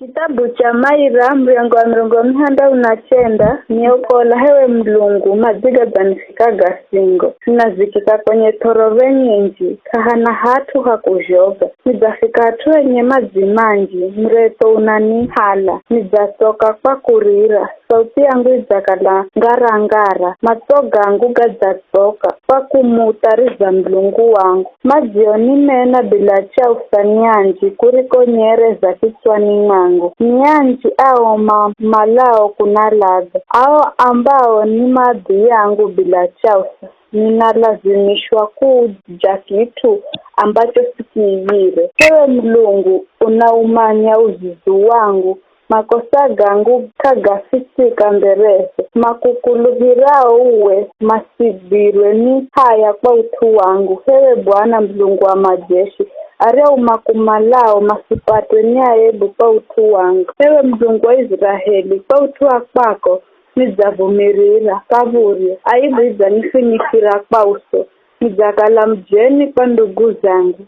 Kitabu cha Maira mrengo wa 19 niokola hewe mlungu maziga zanifikaga singo sinazikika kwenye torove nyingi kahana hatu hakujoga nizafika hatu wenye mazi manji mreto unanihala nizatoka kwa kurira sauti yangu izakala ngara ngara matoga angu gazatoka kwa kumutariza mlungu wangu majioni mena bila cha usanyanji kuriko nyere za kiswani mangu nyanji ao malao kunalaga ao ambao ni madhi yangu bila chausa ninalazimishwa kuja kitu ambacho sikiivile. Hewe mlungu unaumanya uzizu wangu makosa gangu kagafisika mberese makukuluhirao uwe masibirwe ni haya kwa utu wangu. Hewe Bwana mlungu wa majeshi aria umakumalao masipatwe ni aebu kwa utu wangu. Hewe mlungu wa Israeli kwa utu wako nizavumirira kavurie aibu izanifinikira kwa uso nizakala mjeni kwa ndugu zangu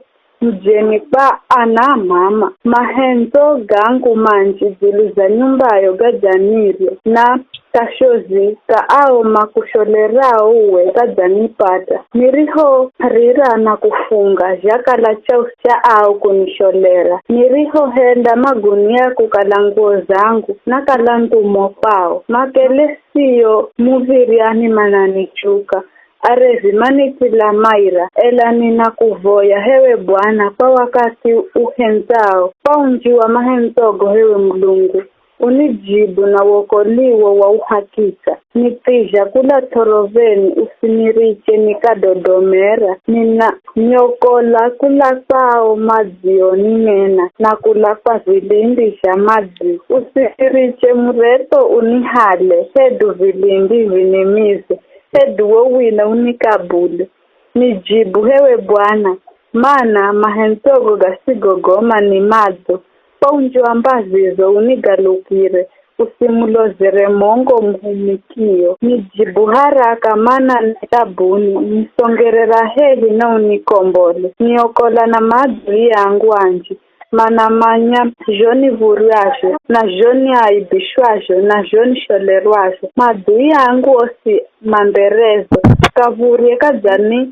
mjeni kwa ana mama mahenzo gangu manji ziluza nyumbayo gajanirio na kashozi ka ao makusholerao uwe gajanipata niriho rira na kufunga jakala cha au kunisholera niriho henda magunia kukala nguo zangu na kalandumo pao makele siyo muviriani mananichuka arezi manitila Maira ela nina kuvoya hewe Bwana kwa wakati uhenzao kwa unji wa mahenzogo hewe mlungu unijibu na wokoliwo wa uhakika nipija kula toroveni usiniriche nikadodomera nina nyokola kula sao mazio nimena na kula kwa vilindisha mazi usiniriche mreto unihale hedu vilindi vinimize hedu wowina unikabule nijibu hewe Bwana mana mahenzogo gasigogoma ni mazo paunjo ambazizo unigalukire usimulozere mongo mhumikio nijibu haraka mana nitabuni nisongerera hehi na unikombole niokola na madri yangu anji mana manya joni vuruasho na joni aibishwasho na joni sholerwasho madri yangu osi mamberezo kavurie kajani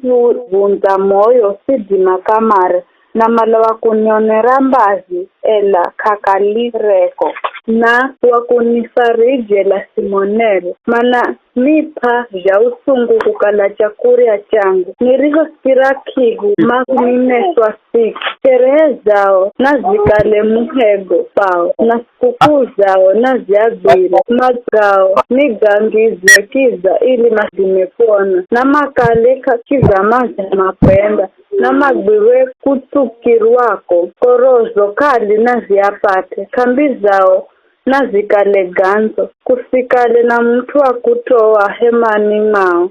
vunza moyo sidima kamare na malawa kunionera mbazi ela kakalireko na wakunifarije la simonere mana mipa ja usungu kukala chakuria changu niriho sikira kigu makumineswa siki sherehe zao na zikale muhego pao na sikukuu zao na ziabire mazao nigangizwe kiza ili mazimepona na makaleka kiza mazi mapenda na magbiwe kutukirwako korozo kali na ziapate kambi zao na zikale ganzo kusikale na mtu wa kutoa hemani mao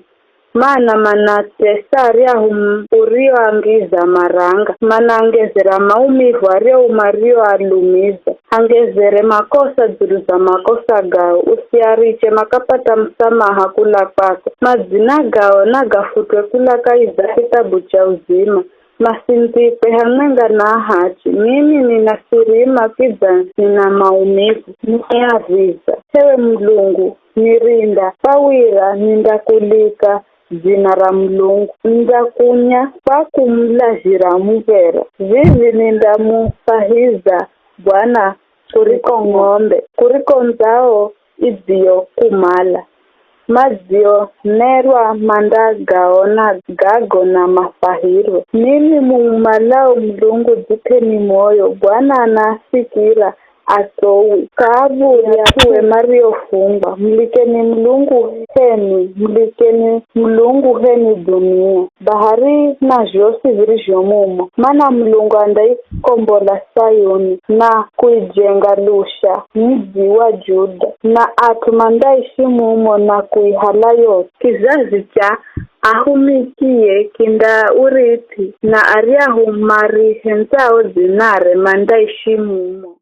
mana manatesari urio angiza maranga mana angezera maumivu ario umario alumiza angezere makosa ziruza makosa gao usiariche makapata msamaha kula kwako mazina gao na gafutwe kula kaiza kitabu cha uzima masinzipe hanenga na hachi mimi ninasirima kiza nina maumivu niaviza hewe mlungu nirinda pawira nindakulika jina ra mlungu ndakunya pa kumlajira muvera vivi nindamufahiza Bwana kuriko ng'ombe kuriko nzao idio kumala mazio nerwa manda gaona gago na mafahiro mimi mumalao mlungu jipeni moyo Bwana anasikira atowi kabu ya kuwe mario funga mlikeni mlungu heni dunia bahari na josi virisho mumo mana mlungu andai kombola Sayuni na kuijenga lusha mji wa Juda na atumandaishi mumo na kuihala yote kizazi cha ahumikie kinda uriti na ariahu mari henzao zinare mandaishi mumo.